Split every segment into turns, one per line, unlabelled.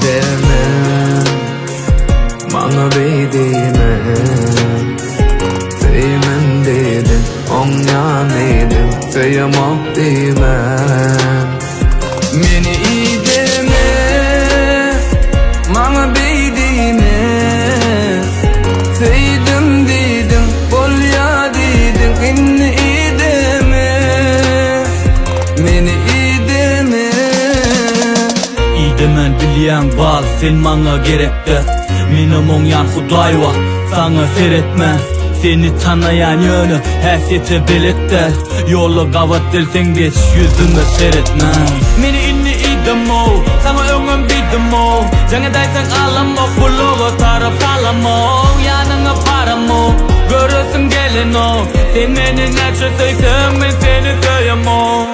deme, bana beydime. Seymen dedin, onyan edin, seyemok deymen. Meni iyi deme, bana beydime. Seydim dedin, bol ya dedin, inni iyi deme. Meni iyi deme.
İyi demen bilyen bal, sen bana gerekti. Menim onyan Huday var, sana seyretme. Seni tanıyan yönü, hasiyeti belirtti. Yolu kavat dilsen geç, yüzünü seyretme. Meni inni idim o, sana öngüm bidim o. Canı daysan alam o, kuluğu taraf alam o. Yanına param o, görürsün gelin o. Sen beni ne çözeysen ben seni söyleyem o.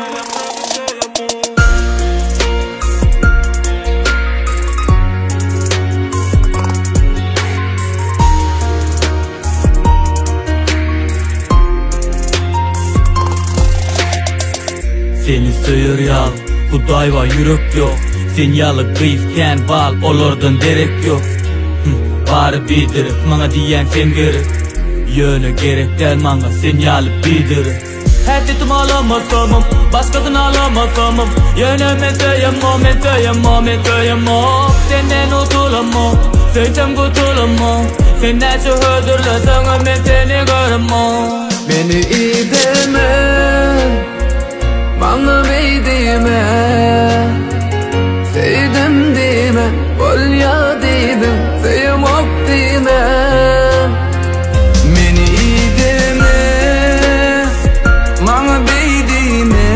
Seni sıyır yal, Huday var yürek yok. Sen yalı kıyıfken bal, olurdan derek yok. Bari bidirip, bana diyen sen gerek. Yönü gerek der bana, sen yalı bidirip. Hasretim alamasamım, başkasını alamasamım. Yönüme söyleyemem, ben söyleyemem. Senden utulamam, söylesem kurtulamam. Sen nece öldürlesen, ben seni göremem.
Beni iyi deme, bana beydime. Seydim deme, bol ya dedim, seyemok deme. Meni iyi deme, bana beydime.